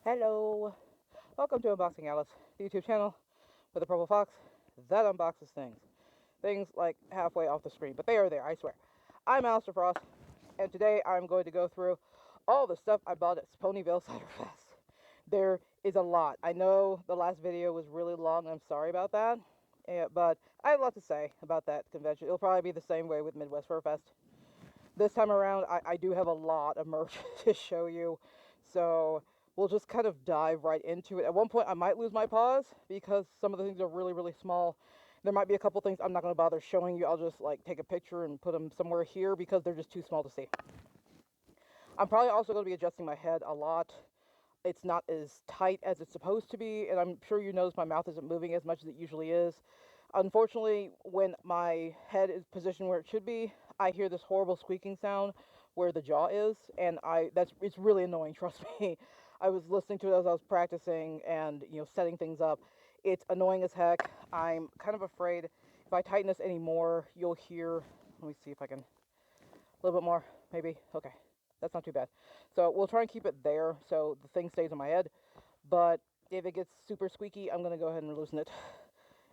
Hello, welcome to Unboxing Alyss, the YouTube channel with the purple fox that unboxes things. Things like halfway off the screen, but they are there, I swear. I'm Alistair Frost, and today I'm going to go through all the stuff I bought at Ponyville Ciderfest. There is a lot. I know the last video was really long, and I'm sorry about that, but I have a lot to say about that convention. It'll probably be the same way with Midwest Fur Fest. This time around, I do have a lot of merch to show you, so we'll just kind of dive right into it. At one point, I might lose my pause because some of the things are really, really small. There might be a couple things I'm not going to bother showing you. I'll just like take a picture and put them somewhere here because they're just too small to see. I'm probably also going to be adjusting my head a lot. It's not as tight as it's supposed to be, and I'm sure you notice my mouth isn't moving as much as it usually is. Unfortunately, when my head is positioned where it should be, I hear this horrible squeaking sound where the jaw is, and it's really annoying, trust me. I was listening to it as I was practicing and, setting things up. It's annoying as heck. I'm kind of afraid if I tighten this anymore, you'll hear, let me see if I can, a little bit more, maybe, okay. That's not too bad. So we'll try and keep it there so the thing stays in my head. But if it gets super squeaky, I'm going to go ahead and loosen it.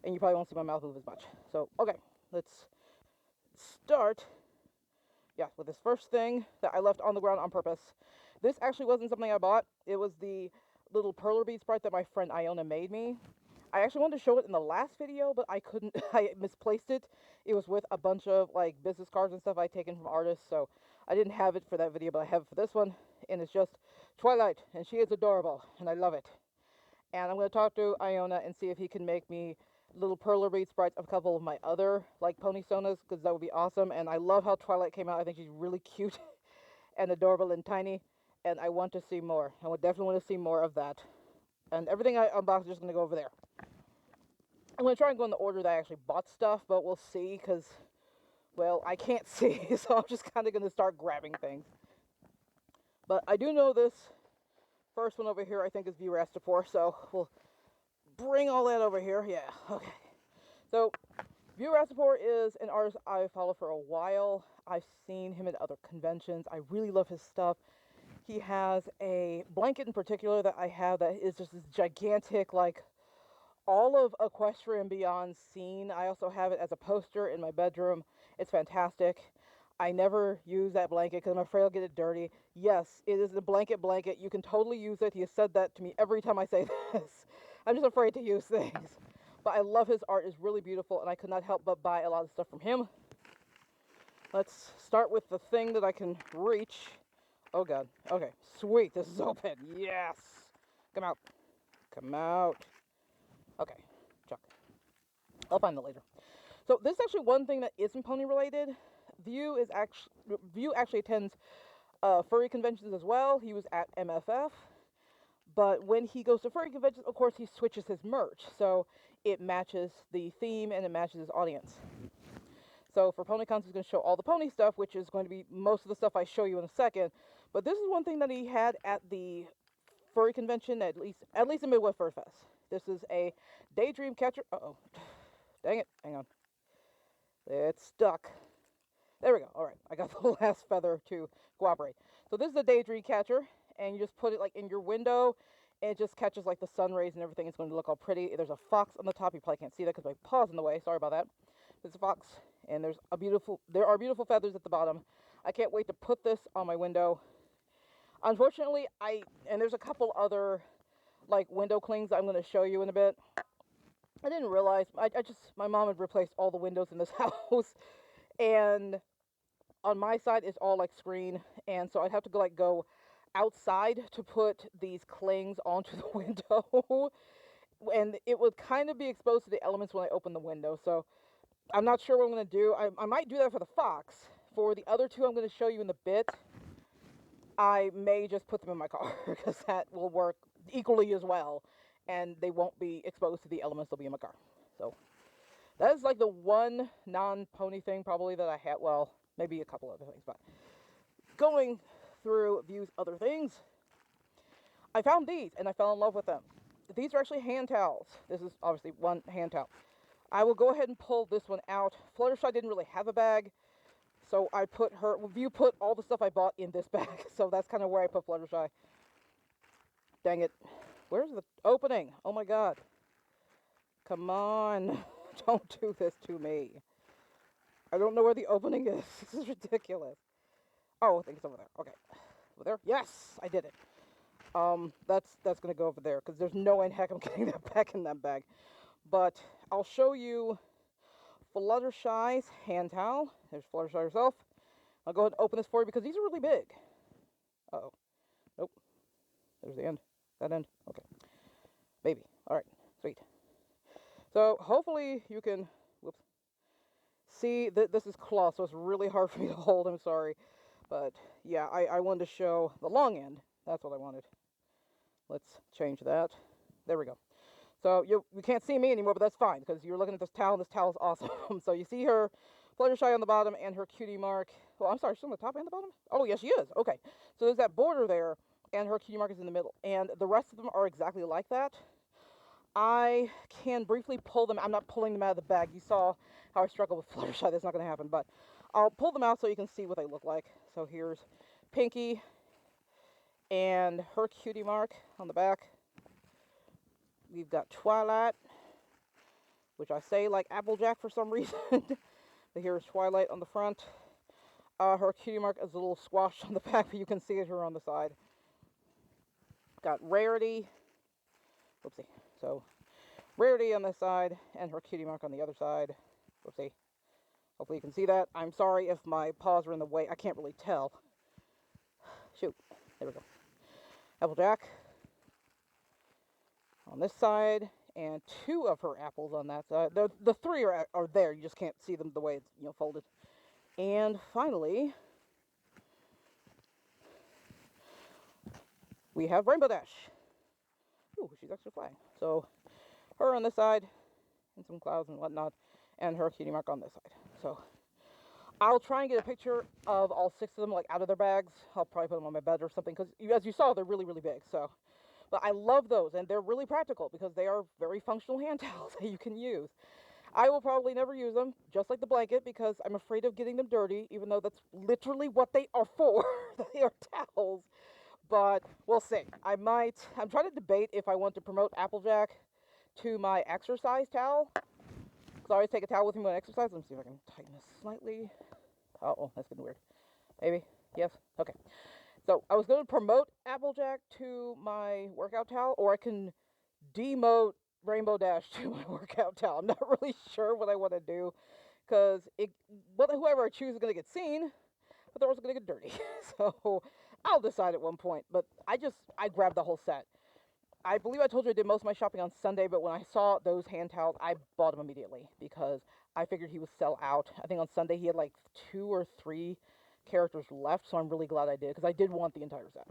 And you probably won't see my mouth move as much. So, okay, let's start, with this first thing that I left on the ground on purpose. This actually wasn't something I bought. It was the little perler bead sprite that my friend Iona made me. I actually wanted to show it in the last video, but I couldn't. I misplaced it. It was with a bunch of like business cards and stuff I'd taken from artists, so I didn't have it for that video, but I have it for this one. And it's just Twilight, and she is adorable, and I love it. And I'm going to talk to Iona and see if he can make me little perler bead sprites of a couple of my other like pony sonas, because that would be awesome. And I love how Twilight came out. I think she's really cute and adorable and tiny, and I want to see more. I would definitely want to see more of that. And everything I unbox is just going to go over there. I'm going to try and go in the order that I actually bought stuff, but we'll see, because, well, I can't see, so I'm just kind of going to start grabbing things. But I do know this first one over here, I think, is View-Rastapor, so we'll bring all that over here. Yeah, okay. So, View-Rastapor is an artist I follow for a while. I've seen him at other conventions. I really love his stuff. He has a blanket in particular that I have that is just this gigantic, like, all of Equestria and Beyond scene. I also have it as a poster in my bedroom. It's fantastic. I never use that blanket because I'm afraid I'll get it dirty. Yes, it is a blanket. You can totally use it. He has said that to me every time I say this. I'm just afraid to use things. But I love his art. It's really beautiful, and I could not help but buy a lot of stuff from him. Let's start with the thing that I can reach. Oh god. Okay, sweet. This is open. Yes. Come out. Come out. Okay, Chuck. I'll find it later. So this is actually one thing that isn't pony related. View actually attends furry conventions as well. He was at MFF. But when he goes to furry conventions, of course, he switches his merch. So it matches the theme and it matches his audience. So for PonyCons, he's going to show all the pony stuff, which is going to be most of the stuff I show you in a second. But this is one thing that he had at the furry convention, at least in Midwest Fur Fest. This is a Daydream Catcher. Uh-oh. Dang it. Hang on. It's stuck. There we go. All right. I got the last feather to cooperate. So this is a Daydream Catcher, and you just put it like in your window, and it just catches like the sun rays and everything. It's going to look all pretty. There's a fox on the top. You probably can't see that because my paw's in the way. Sorry about that. There's a fox, and there are beautiful feathers at the bottom. I can't wait to put this on my window. Unfortunately, there's a couple other like window clings that I'm going to show you in a bit. I didn't realize, my mom had replaced all the windows in this house, and on my side it's all like screen, and so I'd have to go outside to put these clings onto the window, and it would kind of be exposed to the elements when I open the window, so I'm not sure what I'm going to do. I might do that for the fox. For the other two I'm going to show you in a bit, I may just put them in my car, because that will work equally as well, and they won't be exposed to the elements. They'll be in my car. So that is like the one non-pony thing probably that I had. Well, maybe a couple other things, but going through View's other things, I found these and I fell in love with them. These are actually hand towels. This is obviously one hand towel. I will go ahead and pull this one out. Fluttershy didn't really have a bag, so View put all the stuff I bought in this bag, so that's kind of where I put Fluttershy. Dang it. Where's the opening? Oh my god. Come on. Don't do this to me. I don't know where the opening is. This is ridiculous. Oh, I think it's over there. Okay. Over there? Yes! I did it. That's gonna go over there, because there's no way in heck I'm getting that back in that bag. But I'll show you Fluttershy's hand towel. There's Fluttershy herself. I'll go ahead and open this for you, because these are really big. Uh-oh. Nope. There's the end. That end. Okay. Baby. Alright. Sweet. So, hopefully you can... Whoops. See, this is cloth, so it's really hard for me to hold. I'm sorry. But, yeah, I wanted to show the long end. That's what I wanted. Let's change that. There we go. So, you can't see me anymore, but that's fine, because you're looking at this towel, and this towel is awesome. So, you see her Fluttershy on the bottom, and her cutie mark. Well, I'm sorry, she's on the top and the bottom? Oh, yes, she is. Okay. So, there's that border there, and her cutie mark is in the middle. And the rest of them are exactly like that. I can briefly pull them. I'm not pulling them out of the bag. You saw how I struggled with Fluttershy. That's not going to happen. But I'll pull them out so you can see what they look like. So here's Pinky and her cutie mark on the back. We've got Twilight, which I say like Applejack for some reason. But here's Twilight on the front. Her cutie mark is a little squashed on the back, but you can see it here on the side. Got Rarity. Whoopsie. So, Rarity on this side, and her cutie mark on the other side. Whoopsie. Hopefully you can see that. I'm sorry if my paws are in the way. I can't really tell. Shoot. There we go. Applejack on this side, and 2 of her apples on that side. The 3 are there. You just can't see them the way it's, folded. And finally, we have Rainbow Dash. Ooh, she's actually flying. So, her on this side, and some clouds and whatnot, and her cutie mark on this side. So, I'll try and get a picture of all 6 of them, like, out of their bags. I'll probably put them on my bed or something, because as you saw, they're really, really big. So, but I love those, and they're really practical, because they are very functional hand towels that you can use. I will probably never use them, just like the blanket, because I'm afraid of getting them dirty, even though that's literally what they are for. They are towels. But we'll see. I'm trying to debate if I want to promote Applejack to my exercise towel. Because I always take a towel with me when I exercise. Let me see if I can tighten this slightly. Uh-oh, that's getting weird. Maybe? Yes? Okay. So I was going to promote Applejack to my workout towel, or I can demote Rainbow Dash to my workout towel. I'm not really sure what I want to do, because whoever I choose is going to get seen, but they're also going to get dirty. So I'll decide at one point. But I grabbed the whole set. I believe I told you I did most of my shopping on Sunday, but when I saw those hand towels, I bought them immediately, because I figured he would sell out. I think on Sunday he had like 2 or 3 characters left, so I'm really glad I did, because I did want the entire set.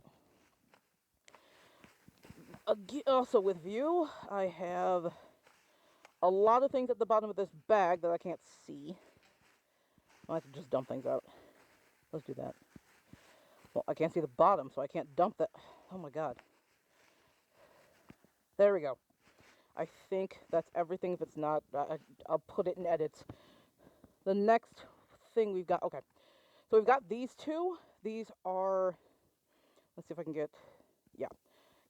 Also with View, I have a lot of things at the bottom of this bag that I can't see. I have to just dump things out. Let's do that. Well, I can't see the bottom, so I can't dump that. Oh my god. There we go. I think that's everything. If it's not, I'll put it in edits. The next thing we've got, okay. So we've got these 2. These are, let's see if I can get, yeah.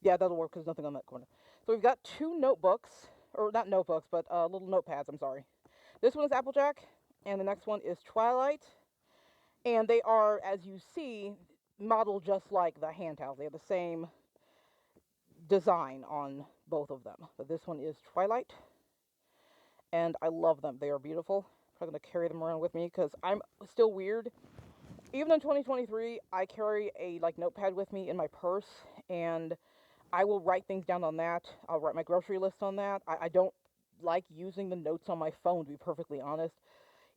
Yeah, that'll work, because nothing on that corner. So we've got 2 notebooks, or not notebooks, but little notepads, I'm sorry. This one is Applejack, and the next one is Twilight. And they are, as you see, modeled just like the hand towels. They have the same design on both of them. But this one is Twilight, and I love them. They are beautiful. I'm going to carry them around with me, because I'm still weird. Even in 2023, I carry a notepad with me in my purse, and I will write things down on that. I'll write my grocery list on that. I don't like using the notes on my phone, to be perfectly honest.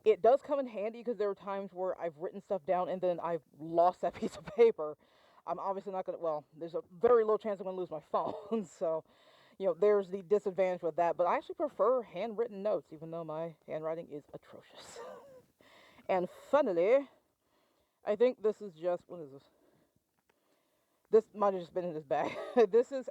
It does come in handy, because there are times where I've written stuff down and then I've lost that piece of paper. I'm obviously not going to, well, there's a very low chance I'm going to lose my phone. So, there's the disadvantage with that. But I actually prefer handwritten notes, even though my handwriting is atrocious. And finally, I think this is just, what is this? This might have just been in his bag. This is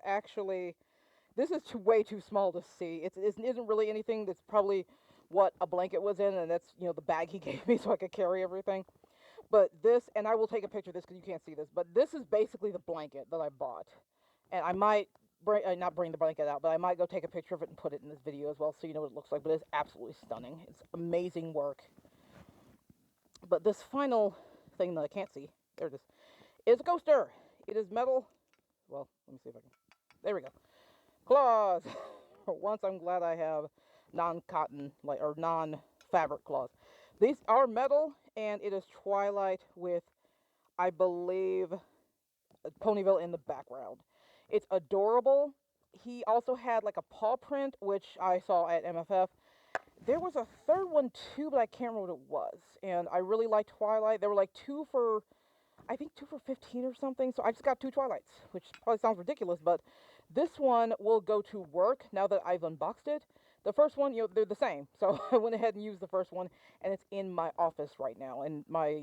way too small to see. It isn't really anything. That's probably what a blanket was in, and that's, the bag he gave me so I could carry everything. But this, and I will take a picture of this because you can't see this, but this is basically the blanket that I bought. And I might not bring the blanket out, but I might go take a picture of it and put it in this video as well so you know what it looks like. But it's absolutely stunning. It's amazing work. But this final thing that I can't see, there it is a coaster. It is metal. Well, let me see if I can. There we go. Claws. For once, I'm glad I have non-cotton, or non-fabric claws. These are metal, and it is Twilight with, I believe, Ponyville in the background. It's adorable. He also had like a paw print, which I saw at MFF. There was a third one too, but I can't remember what it was. And I really like Twilight. There were like I think 2 for 15 or something. So I just got 2 Twilights, which probably sounds ridiculous, but this one will go to work now that I've unboxed it. The first one, they're the same. So I went ahead and used the first one, and it's in my office right now. And my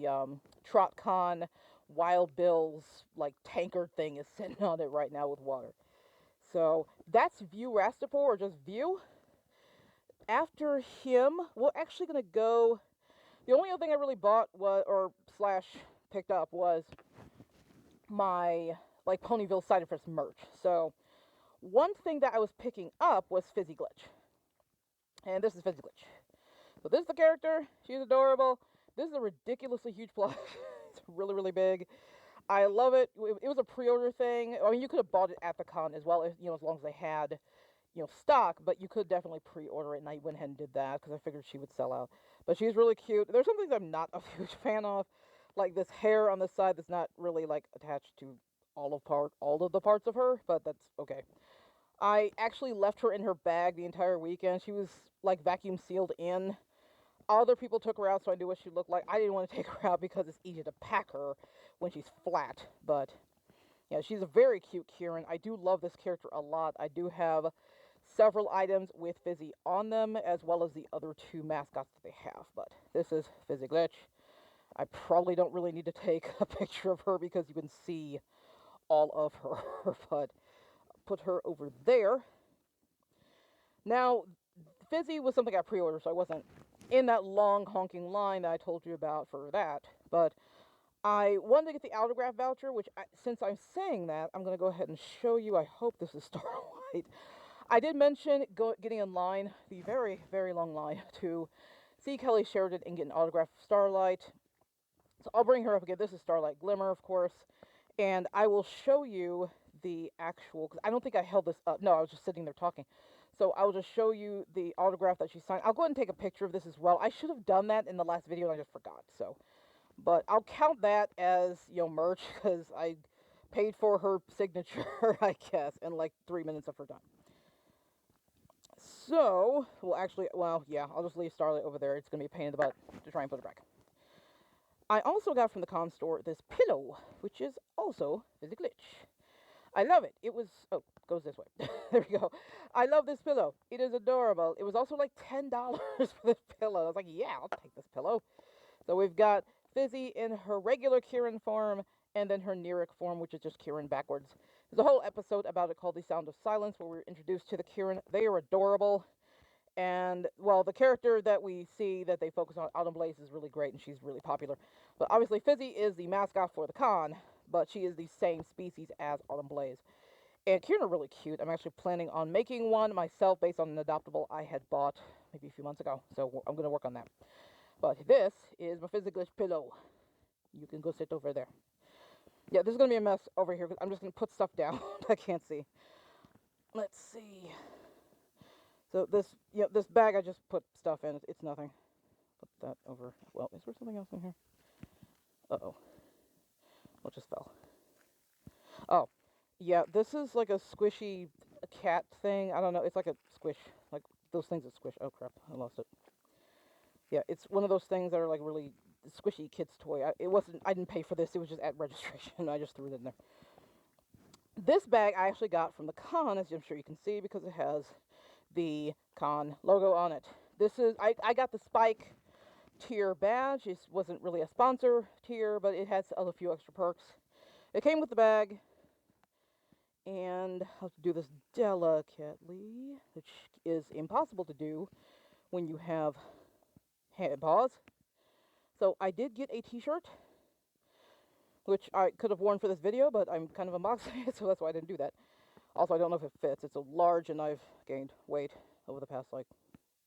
TrotCon Wild Bill's like tankard thing is sitting on it right now with water. So that's View Rastapor, or just View. After him, we're actually going to go... The only other thing I really bought was, or slash picked up, was my like Ponyville Ciderfest merch. So one thing that I was picking up was Fizzy Glitch. And this is Fizzy Glitch. So this is the character. She's adorable. This is a ridiculously huge plush. It's really, really big. I love it. It was a pre-order thing. I mean, you could have bought it at the con as well, if, as long as they had, stock, but you could definitely pre-order it, and I went ahead and did that because I figured she would sell out. But she's really cute. There's some things I'm not a huge fan of, like this hair on the side that's not really, like, attached to all of the parts of her, but that's okay. I actually left her in her bag the entire weekend. She was, like, vacuum sealed in. Other people took her out, so I knew what she looked like. I didn't want to take her out because it's easy to pack her when she's flat, but yeah, she's a very cute Kieran. I do love this character a lot. I do have several items with Fizzy on them, as well as the other 2 mascots that they have, but this is Fizzy Glitch. I probably don't really need to take a picture of her because you can see all of her, but I'll put her over there. Now, Fizzy was something I pre-ordered, so I wasn't in that long honking line that I told you about for that, but I wanted to get the autograph voucher, which, since I'm saying that, I'm going to go ahead and show you. I hope this is Starlight. I did mention getting in line, the very, very long line, to see Kelly Sheridan and get an autograph of Starlight. So I'll bring her up again. This is Starlight Glimmer, of course, and I will show you the actual, because I don't think I held this up. No, I was just sitting there talking. So I'll just show you the autograph that she signed. I'll go ahead and take a picture of this as well. I should have done that in the last video, and I just forgot, so... But I'll count that as, merch, because I paid for her signature, I guess, in like 3 minutes of her time. So, yeah, I'll just leave Starlight over there. It's going to be a pain in the butt to try and put it back. I also got from the con store this pillow, which is also Fizzy Glitch. I love it. It was, oh, goes this way. There we go. I love this pillow. It is adorable. It was also like $10 for this pillow. I was like, yeah, I'll take this pillow. So we've got Fizzy in her regular Kieran form, and then her Neeric form, which is just Kieran backwards. There's a whole episode about it called The Sound of Silence, where we're introduced to the Kieran. They are adorable, and, well, the character that we see that they focus on, Autumn Blaze, is really great, and she's really popular. But obviously, Fizzy is the mascot for the con, but she is the same species as Autumn Blaze. And Kieran are really cute. I'm actually planning on making one myself based on an adoptable I had bought maybe a few months ago, so I'm going to work on that. But this is my Fizzy Glitch pillow. You can go sit over there. Yeah, this is going to be a mess over here because I'm just going to put stuff down I can't see. Let's see. So this bag I just put stuff in. It's nothing. Put that over. Well, is there something else in here? Uh-oh. What just fell? Oh. Yeah, this is like a squishy cat thing. I don't know. It's like a squish. Like those things that squish. Oh, crap. I lost it. Yeah, it's one of those things that are like really squishy kid's toy. I didn't pay for this. It was just at registration. I just threw it in there. This bag I actually got from the con, as I'm sure you can see, because it has the con logo on it. I got the Spike tier badge. It wasn't really a sponsor tier, but it has a few extra perks. It came with the bag, and I'll have to do this delicately, which is impossible to do when you have hand paws. So I did get a t-shirt, which I could have worn for this video, but I'm kind of unboxing it, so that's why I didn't do that. Also, I don't know if it fits. It's a large, and I've gained weight over the past, like,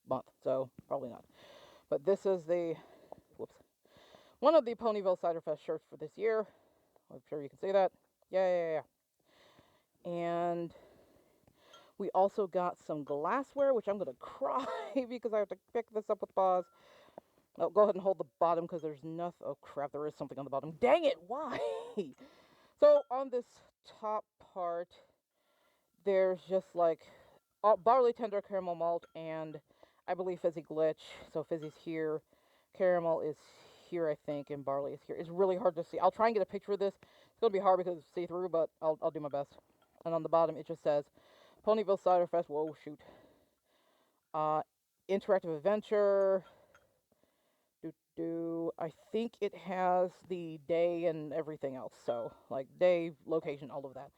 month, so probably not. But this is the, whoops, one of the Ponyville Ciderfest shirts for this year. I'm sure you can see that. Yeah. And we also got some glassware, which I'm going to cry because I have to pick this up with paws. Oh, go ahead and hold the bottom because there's nothing. Oh, crap, there is something on the bottom. Dang it, why? So, on this top part, there's just like barley tender, caramel malt, and I believe fizzy glitch. So, fizzy's here, caramel is here, I think, and barley is here. It's really hard to see. I'll try and get a picture of this. It's going to be hard because it's see-through, but I'll do my best. And on the bottom, it just says Ponyville Ciderfest. Whoa, shoot. Interactive adventure. I think it has the day and everything else. So, like, day, location, all of that.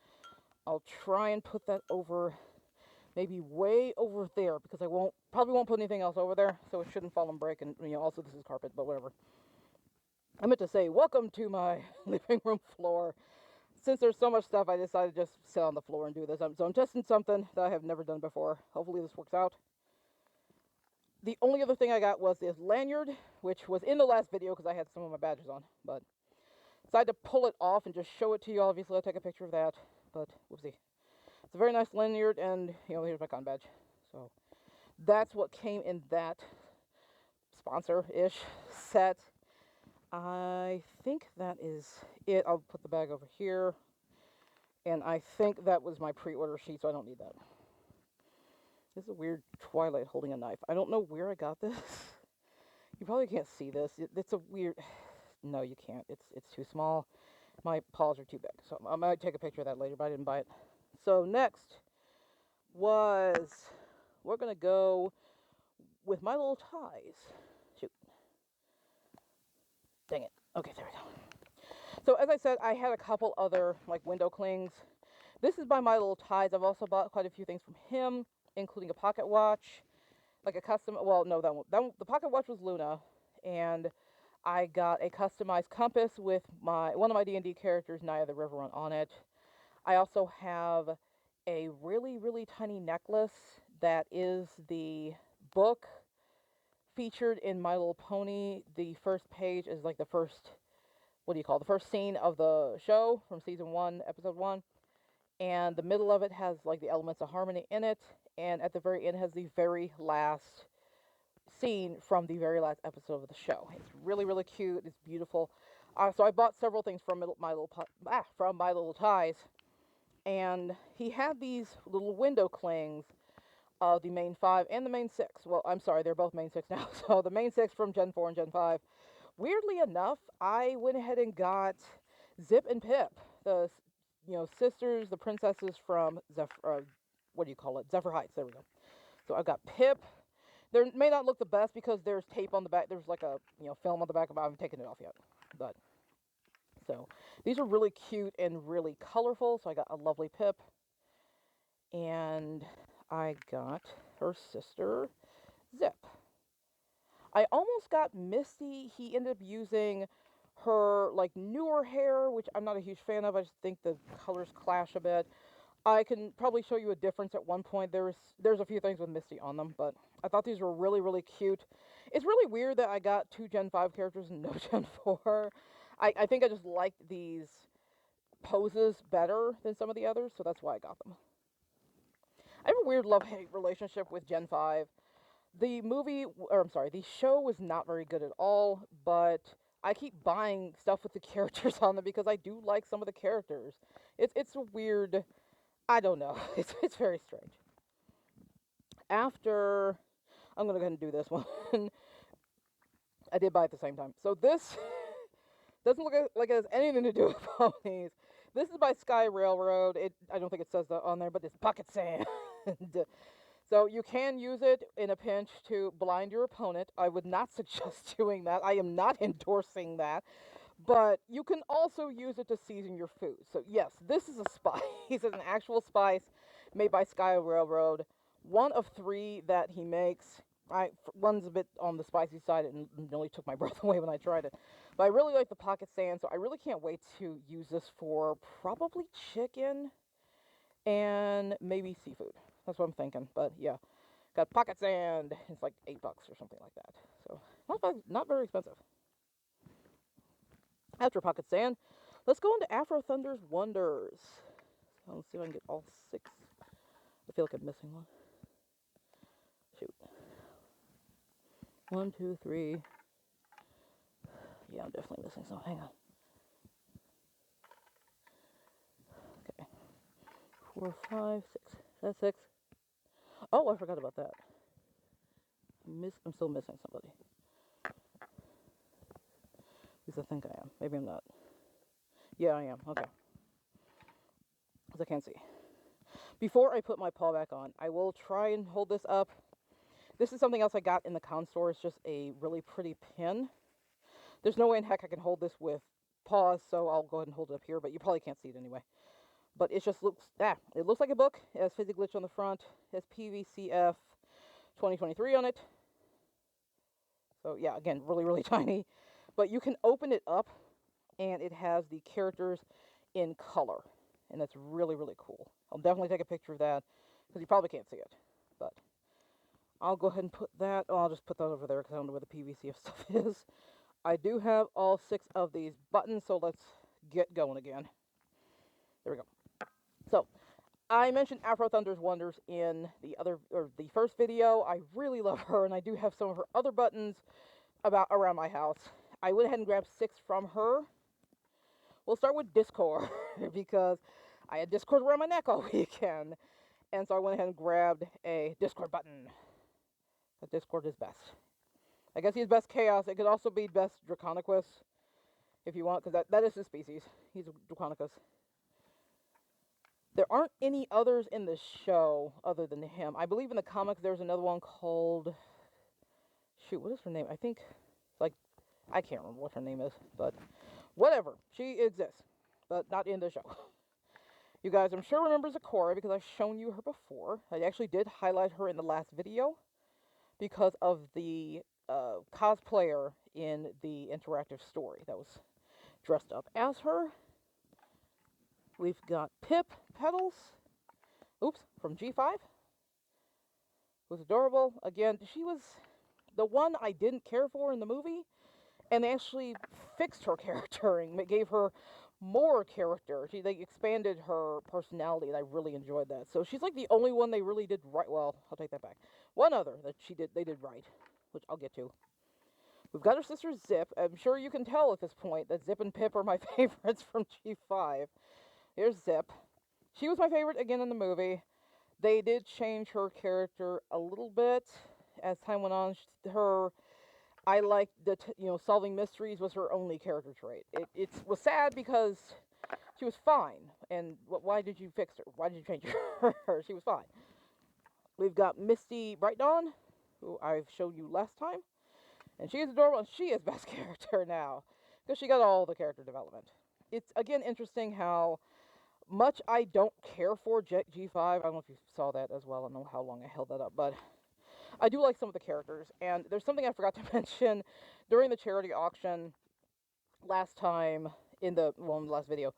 I'll try and put that over, maybe way over there, because I probably won't put anything else over there, so it shouldn't fall and break. And, also this is carpet, but whatever. I meant to say, welcome to my living room floor. Since there's so much stuff, I decided to just sit on the floor and do this. So I'm testing something that I have never done before. Hopefully this works out. The only other thing I got was this lanyard, which was in the last video because I had some of my badges on, but decided to pull it off and just show it to you. Obviously, I'll take a picture of that, but whoopsie. It's a very nice lanyard, and, here's my con badge. So that's what came in that sponsor-ish set. I think that is it. I'll put the bag over here, and I think that was my pre-order sheet, so I don't need that. This is a weird Twilight holding a knife. I don't know where I got this. You probably can't see this. It's a weird... No, you can't. It's too small. My paws are too big. So I might take a picture of that later, but I didn't buy it. So next was... We're going to go with my little ties. Shoot. Dang it. Okay, there we go. So as I said, I had a couple other, like, window clings. This is by My Little Ties. I've also bought quite a few things from him, including a pocket watch, like a custom, well, no, the pocket watch was Luna, and I got a customized compass with one of my D&D characters, Naya the Riverrun, on it. I also have a really, really tiny necklace that is the book featured in My Little Pony. The first page is like the first scene of the show from season 1, episode 1. And the middle of it has, like, the elements of harmony in it, and at the very end has the very last scene from the very last episode of the show. It's really, really cute. It's beautiful. So I bought several things from My Little Ties, and he had these little window clings of the main 5 and the main 6. Well, I'm sorry, they're both main 6 now. So the main 6 from Gen 4 and Gen 5. Weirdly enough, I went ahead and got Zip and Pip, the sisters, the princesses from Zephyr Heights. There we go. So I've got Pip. They may not look the best because there's tape on the back. There's like a film on the back, but I haven't taken it off yet. But so these are really cute and really colorful. So I got a lovely Pip, and I got her sister Zip. I almost got Misty. He ended up using her, like, newer hair, which I'm not a huge fan of. I just think the colors clash a bit. I can probably show you a difference at one point. There's a few things with Misty on them, but I thought these were really, really cute. It's really weird that I got 2 Gen 5 characters and no Gen 4. I think I just liked these poses better than some of the others, so that's why I got them. I have a weird love-hate relationship with Gen 5. The show was not very good at all, but I keep buying stuff with the characters on them because I do like some of the characters. It's a weird, I don't know, it's very strange. After, I'm going to go ahead and do this one. I did buy it at the same time. So this doesn't look like it has anything to do with ponies. This is by Sky Railroad. I don't think it says that on there, but it's pocket sand. So you can use it in a pinch to blind your opponent. I would not suggest doing that. I am not endorsing that. But you can also use it to season your food. So yes, this is a spice. It's an actual spice made by Sky Railroad. One of 3 that he makes. One's a bit on the spicy side and nearly took my breath away when I tried it. But I really like the pocket sand, so I really can't wait to use this for probably chicken and maybe seafood. That's what I'm thinking. But yeah, got pocket sand. It's like $8 or something like that. So not very expensive. After pocket sand, let's go into Afro Thunder's Wonders. So let's see if I can get all 6. I feel like I'm missing one. Shoot. 1, 2, 3. Yeah, I'm definitely missing some. Hang on. Okay. 4, 5, 6. Is that 6? Oh, I forgot about that. I'm still missing somebody. At least I think I am. Maybe I'm not. Yeah, I am. Okay. Because I can't see. Before I put my paw back on, I will try and hold this up. This is something else I got in the con store. It's just a really pretty pin. There's no way in heck I can hold this with paws, so I'll go ahead and hold it up here, but you probably can't see it anyway. But it just looks, it looks like a book. It has Fizzy Glitch on the front. It has PVCF 2023 on it. So yeah, again, really, really tiny. But you can open it up, and it has the characters in color. And that's really, really cool. I'll definitely take a picture of that, because you probably can't see it. But I'll go ahead and put that, I'll just put that over there, because I don't know where the PVCF stuff is. I do have all 6 of these buttons, so let's get going again. There we go. So, I mentioned Afro Thunder's Wonders in the first video. I really love her, and I do have some of her other buttons around my house. I went ahead and grabbed 6 from her. We'll start with Discord, because I had Discord around my neck all weekend, and so I went ahead and grabbed a Discord button. The Discord is best. I guess he's best Chaos. It could also be best Draconicus, if you want, because that is his species. He's Draconicus. There aren't any others in the show other than him. I believe in the comics there's another one called... Shoot, what is her name? I think... I can't remember what her name is, but... Whatever. She exists, but not in the show. You guys, I'm sure remember Zecora, because I've shown you her before. I actually did highlight her in the last video, because of the cosplayer in the interactive story that was dressed up as her. We've got Pip Petals, from G5, who's adorable. Again, she was the one I didn't care for in the movie, and they actually fixed her character and gave her more character. They expanded her personality, and I really enjoyed that. So she's like the only one they really did right. Well, I'll take that back. One other that they did right, which I'll get to. We've got her sister Zip. I'm sure you can tell at this point that Zip and Pip are my favorites from G5. Here's Zip. She was my favorite again in the movie. They did change her character a little bit as time went on. I liked solving mysteries was her only character trait. It was sad because she was fine. And why did you fix her? Why did you change her? She was fine. We've got Misty Bright Dawn, who I've showed you last time. And she is adorable, and she is best character now, because she got all the character development. It's, again, interesting how much I don't care for G5. I don't know if you saw that as well. I don't know how long I held that up, but I do like some of the characters. And there's something I forgot to mention during the charity auction last time in the last video.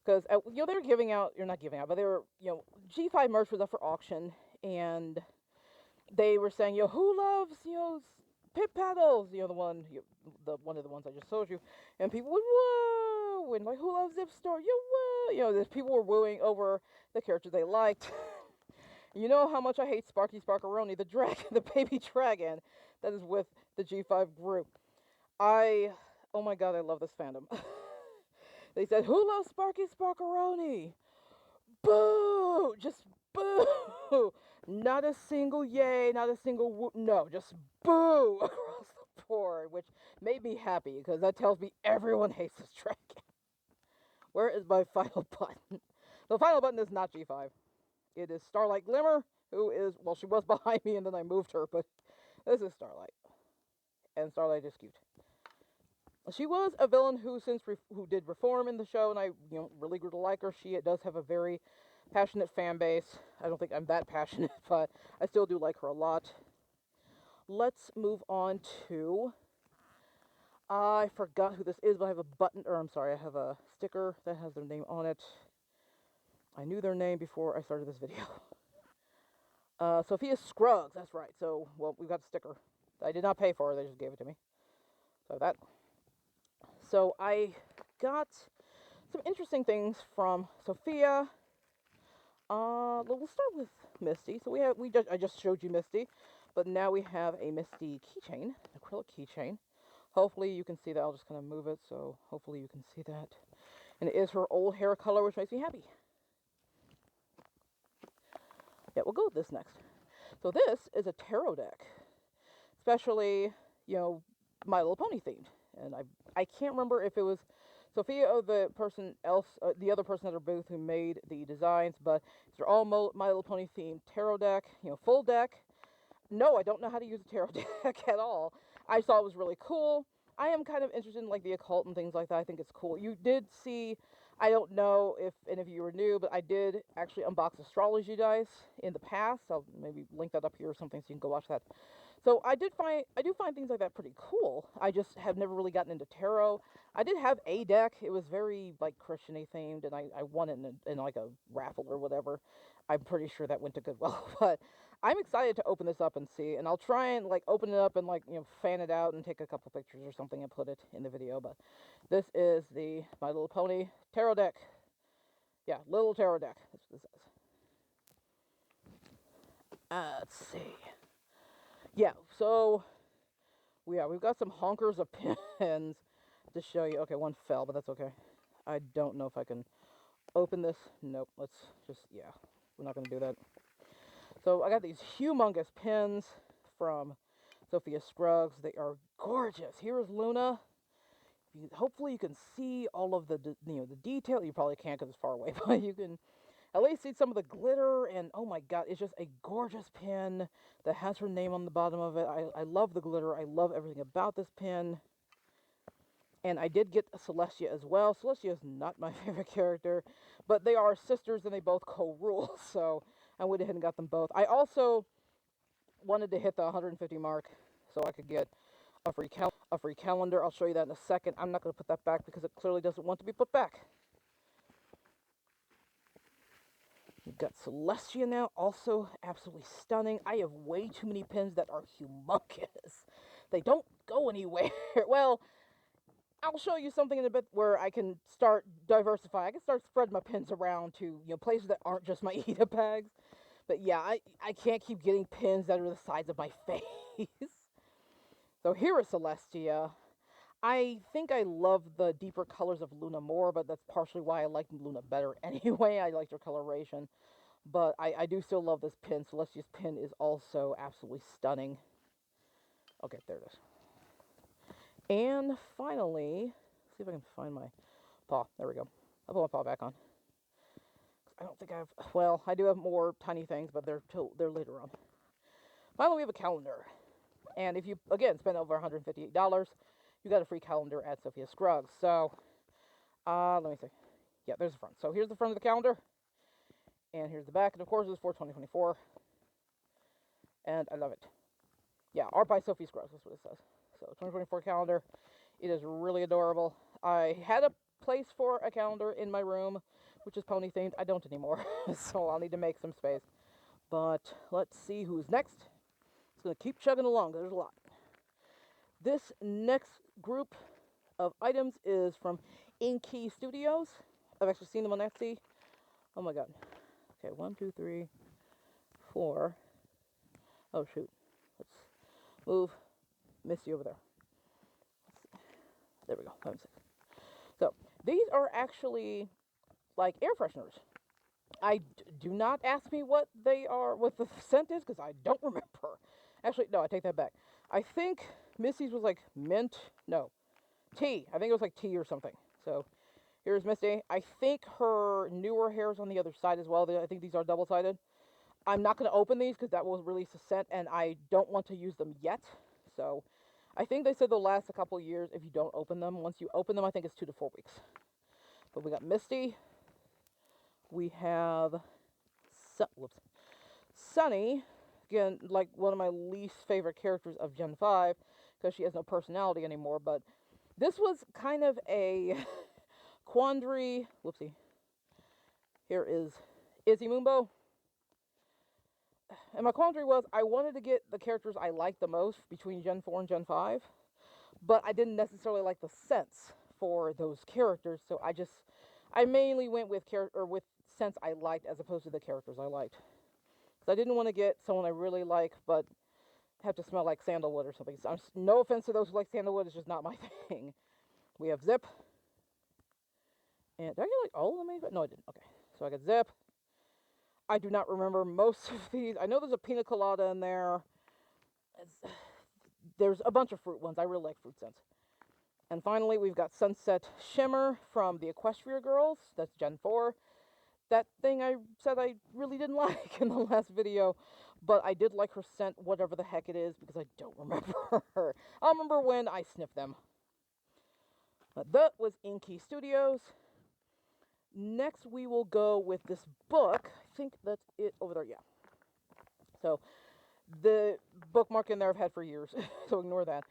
Because, they were giving out, you're not giving out, but they were, G5 merch was up for auction, and they were saying, who loves, Pip Paddles, the one of the ones I just showed you, and people would woo, and like, who loves Zip Store, woo, people were wooing over the character they liked. You know how much I hate Sparky Sparkaroni, the dragon, the baby dragon that is with the G5 group. Oh my god, I love this fandom. They said, who loves Sparky Sparkaroni? Boo! Just boo! Not a single yay, not a single woo. No, just boo across the board, which made me happy, because that tells me everyone hates this dragon. Where is my final button? The final button is not G5. It is Starlight Glimmer, who is, well, she was behind me and then I moved her, but this is Starlight. And Starlight is cute. She was a villain who did reform in the show, and I really grew to like her. She does have a very passionate fan base. I don't think I'm that passionate, but I still do like her a lot. Let's move on to... I forgot who this is, but I have a button, I have a sticker that has their name on it. I knew their name before I started this video. Sophia Scruggs, that's right. So, well, we got the sticker. I did not pay for it, they just gave it to me. So that. So I got some interesting things from Sophia. We'll start with Misty. So I just showed you Misty, but now we have a Misty keychain, acrylic keychain. Hopefully you can see that. I'll just kind of move it, so hopefully you can see that. And it is her old hair color, which makes me happy. Yeah, we'll go with this next. So this is a tarot deck, especially, you know, My Little Pony themed. And I can't remember if it was Sophia or the person else, the other person at her booth who made the designs, but they're all My Little Pony themed tarot deck, you know, full deck. No, I don't know how to use a tarot deck at all. I thought it was really cool. I am kind of interested in like the occult and things like that. I think it's cool. You did see, I don't know if any of you were new, but I did actually unbox astrology dice in the past. I'll maybe link that up here or something so you can go watch that. So I do find things like that pretty cool. I just have never really gotten into tarot. I did have a deck. It was very like Christian-y themed, and I won it in like a raffle or whatever. I'm pretty sure that went to Goodwill, but I'm excited to open this up and see. And I'll try and like open it up and like, you know, fan it out and take a couple pictures or something and put it in the video. But this is the My Little Pony tarot deck. Yeah, little tarot deck. That's what this is. Let's see. Yeah, so we've got some honkers of pins to show you. Okay, one fell, but that's okay. I don't know if I can open this. Nope, let's just, yeah, we're not going to do that. So I got these humongous pins from Sophia Scruggs. They are gorgeous. Here's Luna. Hopefully you can see all of the detail. You probably can't because it's far away, but you can at least see some of the glitter, and oh my god, it's just a gorgeous pin that has her name on the bottom of it. I love the glitter. I love everything about this pin. And I did get a Celestia as well. Celestia is not my favorite character, but they are sisters and they both co-rule, so I went ahead and got them both. I also wanted to hit the 150 mark so I could get a free calendar. I'll show you that in a second. I'm not going to put that back because it clearly doesn't want to be put back. We've got Celestia now, also absolutely stunning. I have way too many pins that are humongous. They don't go anywhere. Well, I'll show you something in a bit where I can start diversifying. I can start spreading my pins around to, you know, places that aren't just my Eda bags. But yeah, I can't keep getting pins that are the size of my face. So here is Celestia. I think I love the deeper colors of Luna more, but that's partially why I like Luna better anyway. I liked her coloration. But I do still love this pin. Celestia's pin is also absolutely stunning. Okay, there it is. And finally, see if I can find my paw. There we go. I'll put my paw back on. I don't think I have, well, I do have more tiny things, but they're later on. Finally, we have a calendar. And if you, again, spend over $158, you got a free calendar at Sophia Scruggs. So, let me see. Yeah, there's the front. So here's the front of the calendar. And here's the back. And of course, it's for 2024. And I love it. Yeah, art by Sophia Scruggs. That's what it says. So 2024 calendar. It is really adorable. I had a place for a calendar in my room, which is pony themed. I don't anymore. So I'll need to make some space. But let's see who's next. It's going to keep chugging along. There's a lot. This next group of items is from Inky Studios. I've actually seen them on Etsy. Oh my god. Okay, 1, 2, 3, 4. Oh shoot. Let's move Misty over there. There we go. 5 and 6. So these are actually like air fresheners. Do not ask me what they are, what the scent is, because I don't remember. Actually, no, I take that back. I think Misty's was like mint. No, tea. I think it was like tea or something. So here's Misty. I think her newer hair is on the other side as well. I think these are double-sided. I'm not going to open these because that will release a scent, and I don't want to use them yet. So I think they said they'll last a couple years if you don't open them. Once you open them, I think it's 2 to 4 weeks. But we got Misty. We have Sunny. Again, like one of my least favorite characters of Gen 5 because she has no personality anymore. But this was kind of a quandary. Whoopsie. Here is Izzy Moonbow. And my quandary was I wanted to get the characters I liked the most between Gen 4 and Gen 5, but I didn't necessarily like the scents for those characters, so I mainly went with with scents I liked as opposed to the characters I liked. So I didn't want to get someone I really like, but have to smell like sandalwood or something. So no offense to those who like sandalwood, it's just not my thing. We have Zip. And did I get like all of them? No, I didn't. Okay. So I got Zip. I do not remember most of these. I know there's a pina colada in there. There's a bunch of fruit ones. I really like fruit scents. And finally, we've got Sunset Shimmer from the Equestria Girls. That's Gen 4. That thing I said I really didn't like in the last video, but I did like her scent, whatever the heck it is, because I don't remember her. I remember when I sniffed them. That was Inky Studios. Next, we will go with this book. I think that's it over there, yeah. So, the bookmark in there I've had for years, so ignore that.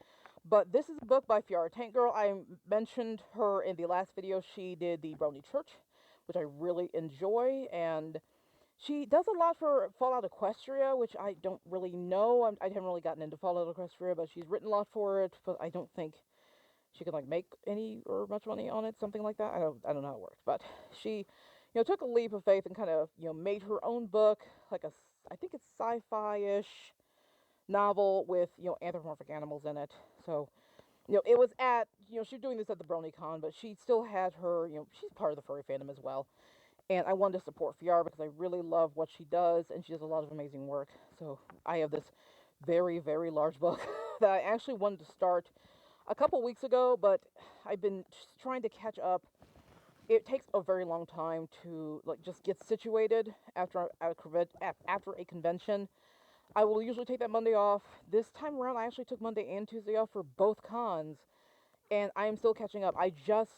But this is a book by Fiara Tank Girl. I mentioned her in the last video. She did the Brony Church, which I really enjoy, and she does a lot for Fallout Equestria, which I don't really know. I haven't really gotten into Fallout Equestria, but she's written a lot for it, but I don't think she can like make any or much money on it, something like that. I don't know how it works, but she, took a leap of faith and kind of, made her own book, like I think it's sci-fi-ish novel with, anthropomorphic animals in it. So, it was at, she's doing this at the BronyCon, but she still had her, she's part of the furry fandom as well. And I wanted to support Fiara because I really love what she does, and she does a lot of amazing work. So I have this very, very large book that I actually wanted to start a couple weeks ago, but I've been trying to catch up. It takes a very long time to just get situated after a convention. I will usually take that Monday off. This time around, I actually took Monday and Tuesday off for both cons, and I am still catching up. I just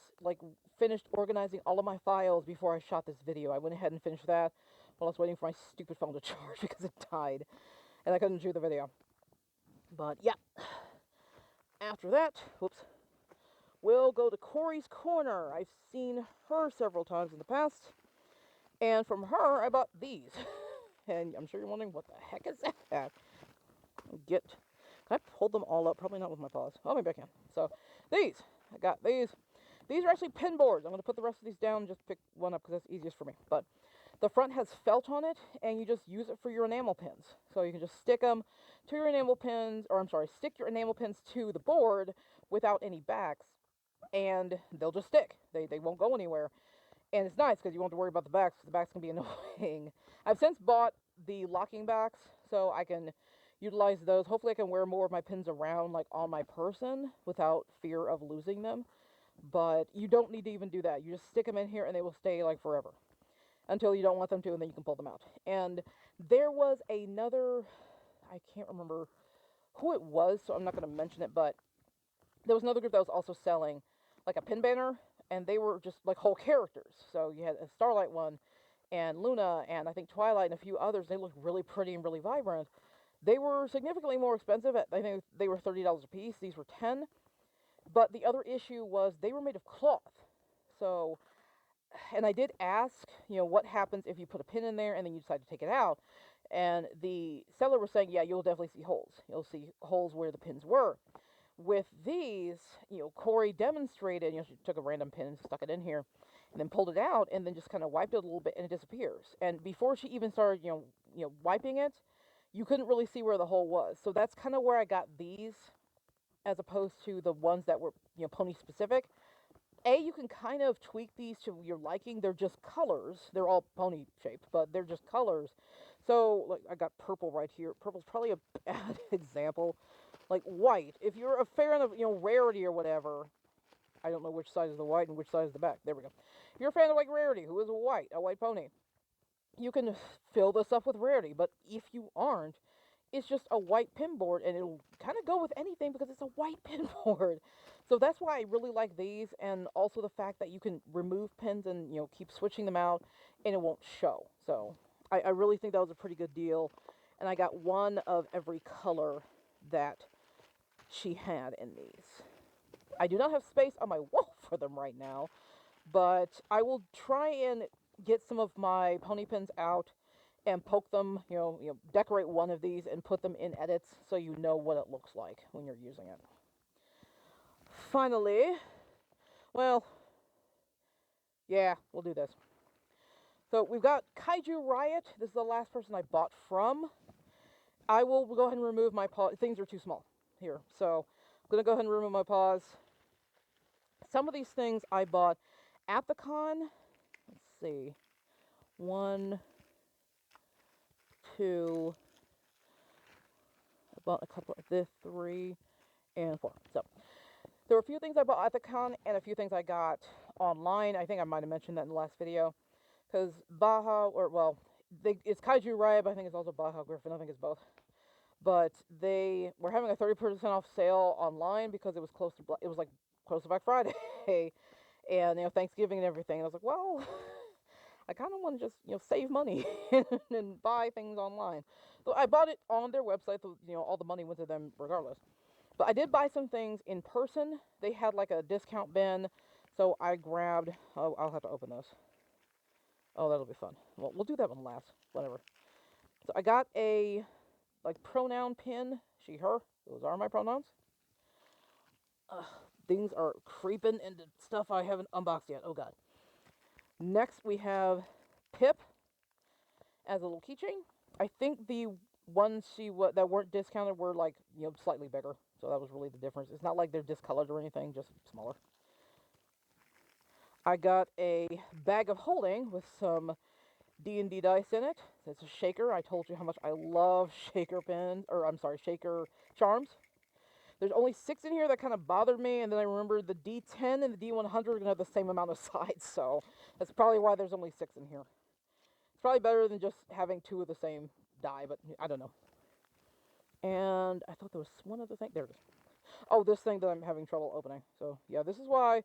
finished organizing all of my files before I shot this video. I went ahead and finished that while I was waiting for my stupid phone to charge because it died, and I couldn't shoot the video. But yeah. After that, we'll go to Corey's Corner. I've seen her several times in the past, and from her, I bought these. And I'm sure you're wondering, what the heck is that? Can I pull them all up? Probably not with my paws. Oh, maybe I can. So, I got these. These are actually pin boards. I'm going to put the rest of these down and just pick one up because that's easiest for me. But the front has felt on it, and you just use it for your enamel pins. So you can just stick them to your enamel pins, stick your enamel pins to the board without any backs, and they'll just stick. They won't go anywhere. And it's nice because you won't have to worry about the backs, because the backs can be annoying. I've since bought the locking backs, so I can utilize those. Hopefully I can wear more of my pins around, on my person, without fear of losing them. But you don't need to even do that. You just stick them in here, and they will stay, forever. Until you don't want them to, and then you can pull them out. And there was another, I can't remember who it was, so I'm not going to mention it, but there was another group that was also selling, a pin banner, and they were just, whole characters. So you had a Starlight one, and Luna, and I think Twilight, and a few others. They looked really pretty and really vibrant. They were significantly more expensive. I think they were $30 a piece. These were $10. But the other issue was they were made of cloth. So, and I did ask, what happens if you put a pin in there and then you decide to take it out? And the seller was saying, yeah, you'll definitely see holes. You'll see holes where the pins were. With these, Corey demonstrated, she took a random pin and stuck it in here and then pulled it out and then just kind of wiped it a little bit and it disappears. And before she even started, wiping it, you couldn't really see where the hole was. So that's kind of where I got these as opposed to the ones that were, pony specific. You can kind of tweak these to your liking. They're just colors. They're all pony shaped, but they're just colors. So, I got purple right here. Purple's probably a bad example. White. If you're a fan of, rarity or whatever, I don't know which side is the white and which side is the back. There we go. If you're a fan of, rarity, who is a white pony, you can fill this up with rarity. But if you aren't, it's just a white pin board, and it'll kind of go with anything because it's a white pin board. So that's why I really like these, and also the fact that you can remove pins and, keep switching them out, and it won't show. So I really think that was a pretty good deal, and I got one of every color that she had in these. I do not have space on my wall for them right now, but I will try and get some of my pony pins out and poke them, decorate one of these and put them in edits so you know what it looks like when you're using it. Finally, well, yeah, we'll do this. So we've got Kaiju Riot. This is the last person I bought from. I will go ahead and remove my paws. Things are too small here, so I'm going to go ahead and remove my paws. Some of these things I bought at the con. Let's see. 1, 2. I bought a couple of this, 3, and 4. So there were a few things I bought at the con and a few things I got online. I think I might have mentioned that in the last video. Because it's Kaiju Riot, but I think it's also Baja Griffin. I think it's both. But they were having a 30% off sale online because it was close to Black Friday and Thanksgiving and everything. And I was like, well, I kind of want to just save money and buy things online. So I bought it on their website. So all the money went to them regardless. But I did buy some things in person. They had like a discount bin, so I grabbed. Oh, I'll have to open this. Oh, that'll be fun. Well, we'll do that one last. Whatever. So I got a pronoun pin. She, her. Those are my pronouns. Things are creeping into stuff I haven't unboxed yet. Oh god. Next we have Pip as a little keychain. I think the ones that weren't discounted were slightly bigger. So that was really the difference. It's not like they're discolored or anything, just smaller. I got a bag of holding with some D&D dice in it. It's a shaker. I told you how much I love shaker pins, shaker charms. There's only 6 in here that kind of bothered me, and then I remembered the D10 and the D100 are going to have the same amount of sides, so that's probably why there's only 6 in here. It's probably better than just having 2 of the same die, but I don't know. And I thought there was one other thing. There it is. Oh, this thing that I'm having trouble opening. So, yeah, this is why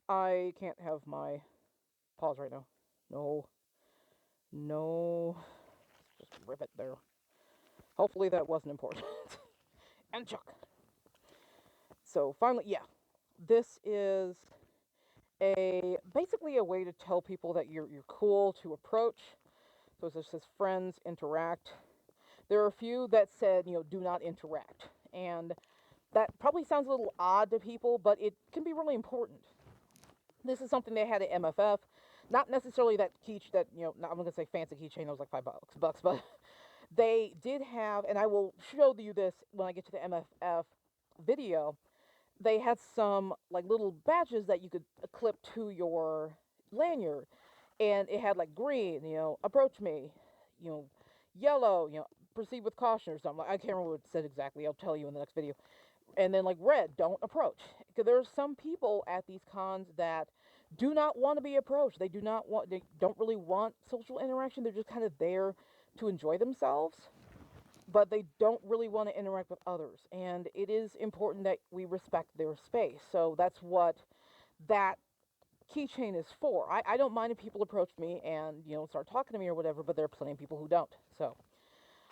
I can't have my paws right now. No. Just rip it there. Hopefully that wasn't important. And chuck. So finally, yeah, this is basically a way to tell people that you're cool to approach. So it says friends interact. There are a few that said do not interact, and that probably sounds a little odd to people, but it can be really important. This is something they had at MFF. Not necessarily that I'm going to say fancy keychain that was like $5, but they did have, and I will show you this when I get to the MFF video. They had some little badges that you could clip to your lanyard, and it had green, approach me, yellow, proceed with caution or something. I can't remember what it said exactly. I'll tell you in the next video. And then red, don't approach. Because there are some people at these cons that do not want to be approached. They don't really want social interaction. They're just kind of there to enjoy themselves, but they don't really want to interact with others. And it is important that we respect their space. So that's what that keychain is for. I don't mind if people approach me and start talking to me or whatever, but there are plenty of people who don't. So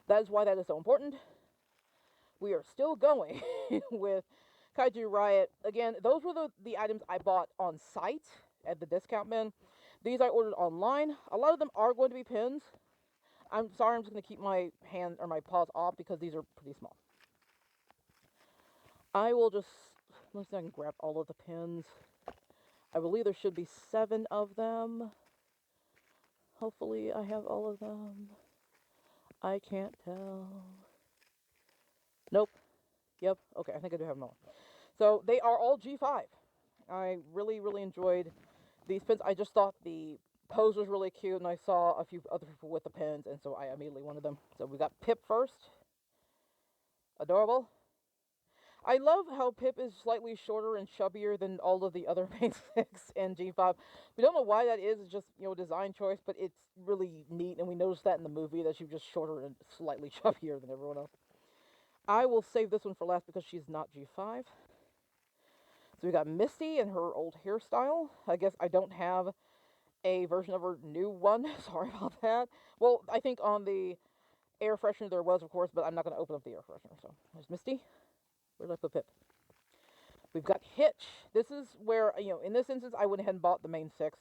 that is why that is so important. We are still going with Kaiju Riot. Again, those were the items I bought on site at the discount bin. These I ordered online. A lot of them are going to be pins. I'm sorry, I'm just going to keep my hand or my paws off because these are pretty small. I will just, let's see if I can grab all of the pins. I believe there should be 7 of them. Hopefully I have all of them. I can't tell. Nope. Yep. Okay, I think I do have them all. So they are all G5. I really, really enjoyed these pins. I just thought the pose was really cute, and I saw a few other people with the pins, and so I immediately wanted them. So we got Pip first. Adorable. I love how Pip is slightly shorter and chubbier than all of the other main 6 and G5. We don't know why that is. It's just, design choice, but it's really neat, and we noticed that in the movie, that she's just shorter and slightly chubbier than everyone else. I will save this one for last because she's not G5. So we got Misty and her old hairstyle. I guess I don't have a version of her new one. Sorry about that. Well, I think on the air freshener there was, of course, but I'm not going to open up the air freshener. So there's Misty. Where did I put Pip? We've got Hitch. This is where, in this instance, I went ahead and bought the main 6.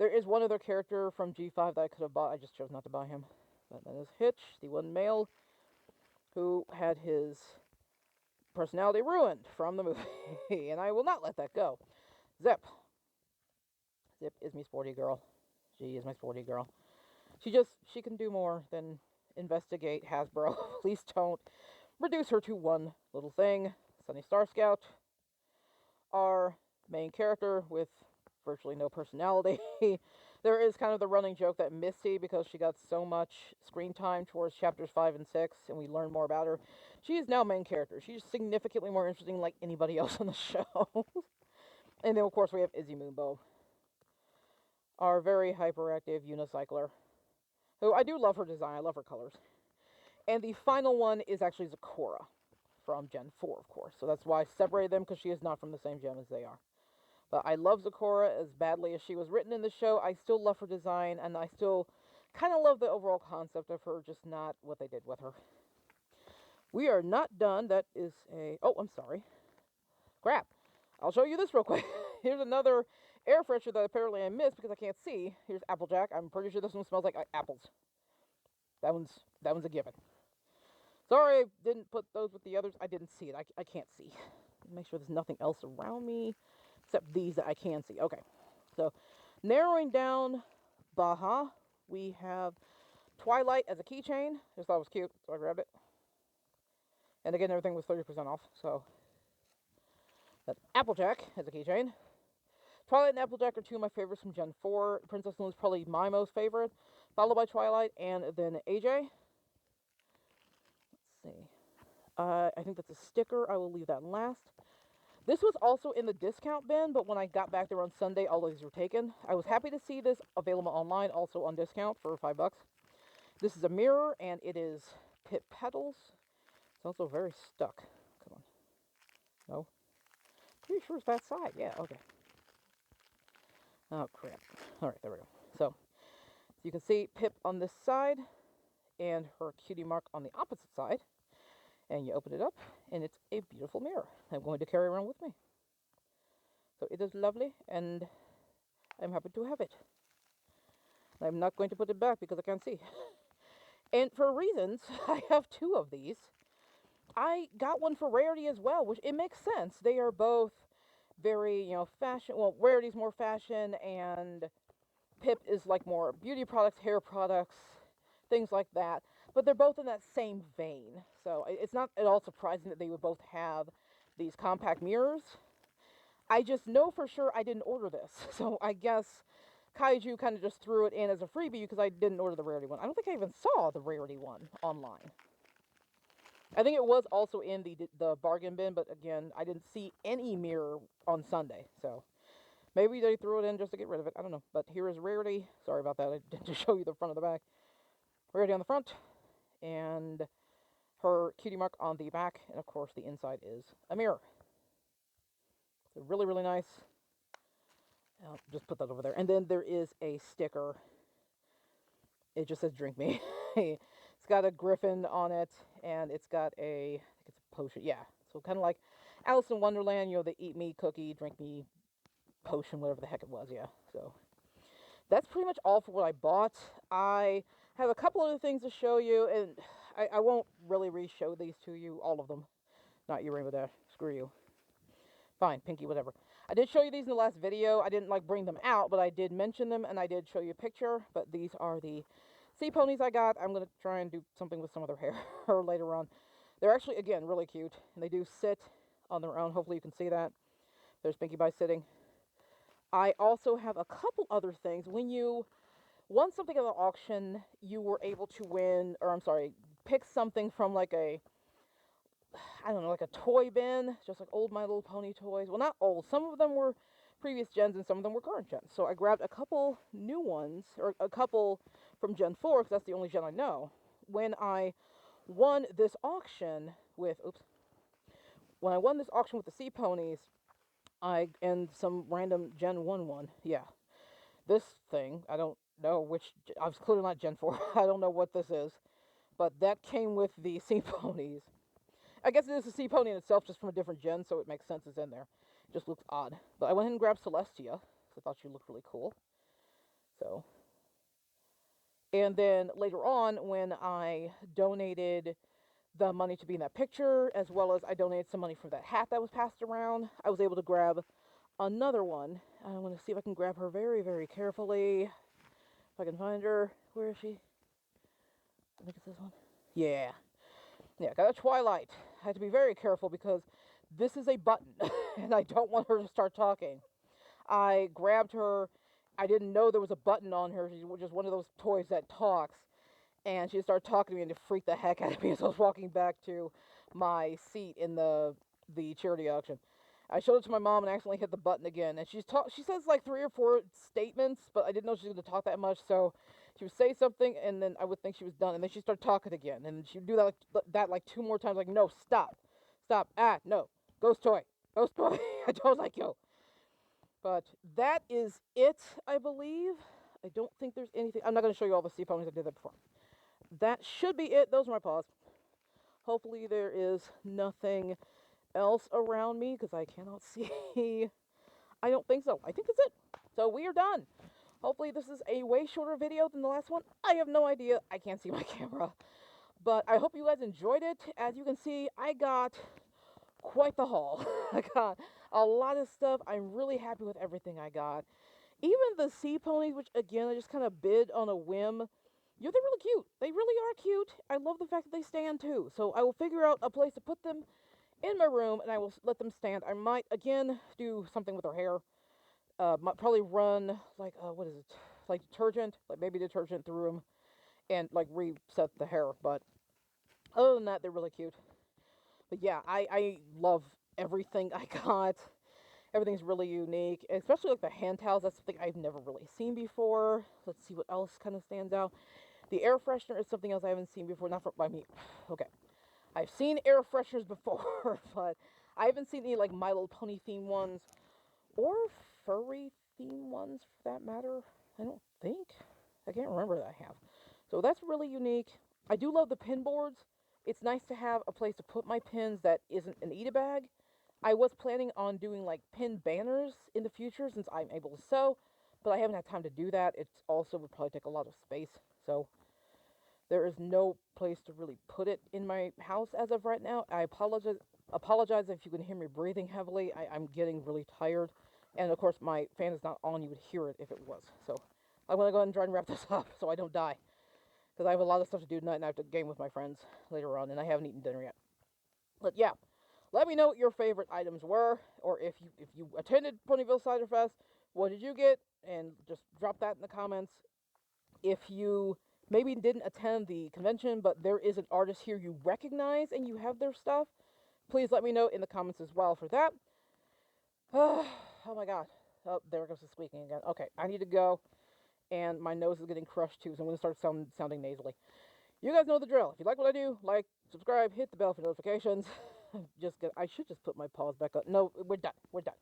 There is one other character from G5 that I could have bought. I just chose not to buy him. But that is Hitch, the one male who had his personality ruined from the movie. And I will not let that go. Zip. Zip is my sporty girl. She is my sporty girl. She can do more than investigate Hasbro. Please don't reduce her to one little thing. Sunny Star Scout, our main character with virtually no personality. There is kind of the running joke that Misty, because she got so much screen time towards chapters 5 and 6, and we learn more about her, she is now main character. She's significantly more interesting like anybody else on the show. And then, of course, we have Izzy Moonbow, our very hyperactive unicycler, who I do love her design. I love her colors. And the final one is actually Zecora from Gen 4, of course. So that's why I separated them, because she is not from the same gen as they are. But I love Zecora as badly as she was written in the show. I still love her design, and I still kind of love the overall concept of her, just not what they did with her. We are not done. That is a... Oh, I'm sorry. Crap. I'll show you this real quick. Here's another air freshener that apparently I missed because I can't see. Here's Applejack. I'm pretty sure this one smells like apples. That one's a given. Sorry I didn't put those with the others. I didn't see it. I can't see. Make sure there's nothing else around me except these that I can see. Okay. So, narrowing down Baja, we have Twilight as a keychain. Just thought it was cute, so I grabbed it. And again, everything was 30% off, so that's Applejack as a keychain. Twilight and Applejack are two of my favorites from Gen 4. Princess Moon is probably my most favorite, followed by Twilight, and then AJ. Let's see. I think that's a sticker. I will leave that last. This was also in the discount bin, but when I got back there on Sunday, all these were taken. I was happy to see this available online, also on discount for $5. This is a mirror, and it is Pip Petals. It's also very stuck. Come on. No? Pretty sure it's that side. Yeah, okay. Oh, crap. Alright, there we go. So you can see Pip on this side, and her cutie mark on the opposite side. And you open it up, and it's a beautiful mirror I'm going to carry around with me. So it is lovely, and I'm happy to have it. I'm not going to put it back because I can't see. And for reasons, I have two of these. I got one for Rarity as well, which it makes sense. They are both very, fashion. Well, Rarity's more fashion, and Pip is like more beauty products, hair products, things like that. But they're both in that same vein. So it's not at all surprising that they would both have these compact mirrors. I just know for sure I didn't order this. So I guess Kaiju kind of just threw it in as a freebie because I didn't order the Rarity one. I don't think I even saw the Rarity one online. I think it was also in the bargain bin, but again, I didn't see any mirror on Sunday. So maybe they threw it in just to get rid of it. I don't know. But here is Rarity. Sorry about that. I didn't just show you the front of the back. Rarity on the front, and her cutie mark on the back, and of course the inside is a mirror. So really, really nice. I'll just put that over there. And then there is a sticker. It just says "Drink Me." It's got a griffin on it, and it's got I think it's a potion. Yeah, so kind of like Alice in Wonderland. The eat me cookie, drink me potion, whatever the heck it was. Yeah, so that's pretty much all for what I bought. I have a couple other things to show you, and I won't really re-show these to you, all of them. Not you, Rainbow Dash. Screw you. Fine, Pinky, whatever. I did show you these in the last video. I didn't bring them out, but I did mention them, and I did show you a picture. But these are the sea ponies I got. I'm going to try and do something with some of their hair later on. They're actually, again, really cute, and they do sit on their own. Hopefully you can see that. There's Pinkie Pie sitting. I also have a couple other things. When you won something at the auction, you were able to win, or I'm sorry, pick something from like a toy bin, just like old My Little Pony toys. Well, not old. Some of them were previous gens and some of them were current gens. So I grabbed a couple new ones, or a couple from Gen 4, because that's the only gen I know. When I won this auction with, when I won this auction with the Sea Ponies, and some random Gen 1 one, yeah. This thing, I don't know which, I was clearly not Gen 4, I don't know what this is, but that came with the Sea Ponies. I guess it is a Sea Pony in itself, just from a different gen, so it makes sense it's in there. It just looks odd. But I went ahead and grabbed Celestia, because I thought she looked really cool. So, and then later on, when I donated the money to be in that picture, as well as I donated some money for that hat that was passed around, I was able to grab another one. I'm going to see if I can grab her very, very carefully. If I can find her. Where is she? I think it's this one. Yeah. Yeah, got a Twilight. I had to be very careful because this is a button, and I don't want her to start talking. I grabbed her. I didn't know there was a button on her. She's just one of those toys that talks. And she started talking to me and it freaked the heck out of me as I was walking back to my seat in the charity auction. I showed it to my mom and accidentally hit the button again. And she says like 3 or 4 statements, but I didn't know she was going to talk that much. So she would say something and then I would think she was done. And then she'd start talking again. And she would do that like 2 more times. Like, no, stop. Stop. No. Ghost toy. Ghost toy. I don't like you. But that is it, I believe. I don't think there's anything. I'm not going to show you all the sea ponies. I did that before. That should be it. Those are my paws. Hopefully there is nothing else around me because I cannot see. I don't think so. I think that's it. So we are done. Hopefully this is a way shorter video than the last one. I have no idea. I can't see my camera. But I hope you guys enjoyed it. As you can see, I got quite the haul. I got a lot of stuff. I'm really happy with everything I got. Even the sea ponies, which again, I just kind of bid on a whim. Yeah, they're really cute. They really are cute. I love the fact that they stand too. So I will figure out a place to put them in my room and I will let them stand. I might, again, do something with their hair. Might probably run, like, what is it? Like detergent, like baby detergent through them and, like, reset the hair. But other than that, they're really cute. But yeah, I love everything I got. Everything's really unique, especially like the hand towels. That's something I've never really seen before. Let's see what else kind of stands out. The air freshener is something else I haven't seen before. Not for, I mean, okay. I've seen air fresheners before, but I haven't seen any like My Little Pony themed ones or furry themed ones for that matter. I don't think. I can't remember that I have. So that's really unique. I do love the pin boards. It's nice to have a place to put my pins that isn't an eat-a-bag. I was planning on doing like pin banners in the future since I'm able to sew, but I haven't had time to do that. It also would probably take a lot of space, so there is no place to really put it in my house as of right now. I apologize if you can hear me breathing heavily. I'm getting really tired, and of course my fan is not on. You would hear it if it was. So I'm going to go ahead and try and wrap this up so I don't die, because I have a lot of stuff to do tonight and I have to game with my friends later on, and I haven't eaten dinner yet. But yeah. Let me know what your favorite items were, or if you attended Ponyville Ciderfest, what did you get? And just drop that in the comments. If you maybe didn't attend the convention, but there is an artist here you recognize and you have their stuff, please let me know in the comments as well for that. Oh my god. Oh, there goes the squeaking again. Okay, I need to go, and my nose is getting crushed too, so I'm going to start sounding nasally. You guys know the drill. If you like what I do, like, subscribe, hit the bell for notifications. I should just put my paws back up. No, we're done. We're done.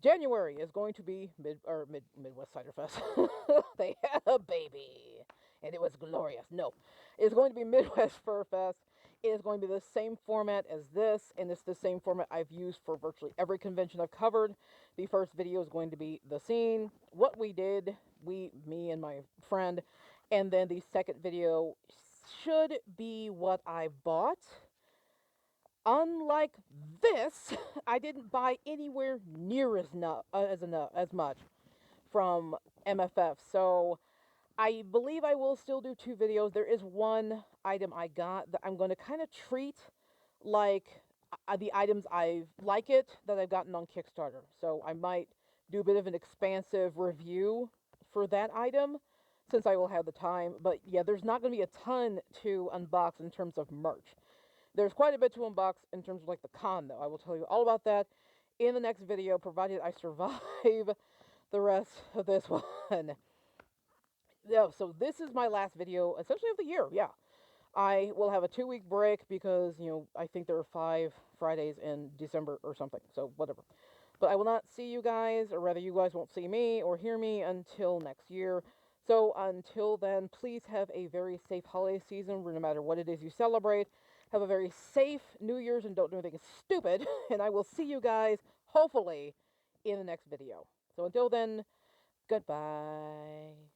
January is going to be Midwest Ciderfest. They had a baby, and it was glorious. No, it's going to be Midwest Fur Fest. It is going to be the same format as this, and it's the same format I've used for virtually every convention I've covered. The first video is going to be the scene, what we did, me and my friend, and then the second video should be what I bought. Unlike this, I didn't buy anywhere near as much from MFF. So I believe I will still do 2 videos. There is one item I got that I'm going to kind of treat like the items I like it that I've gotten on Kickstarter. So I might do a bit of an expansive review for that item since I will have the time. But yeah, there's not going to be a ton to unbox in terms of merch. There's quite a bit to unbox in terms of like the con, though. I will tell you all about that in the next video, provided I survive the rest of this one. Yeah, so this is my last video, essentially of the year, yeah. I will have a 2-week break because, you know, I think there are 5 Fridays in December or something, so whatever. But I will not see you guys, or rather you guys won't see me or hear me until next year. So until then, please have a very safe holiday season, no matter what it is you celebrate. Have a very safe New Year's and don't do anything stupid. And I will see you guys, hopefully, in the next video. So until then, Goodbye.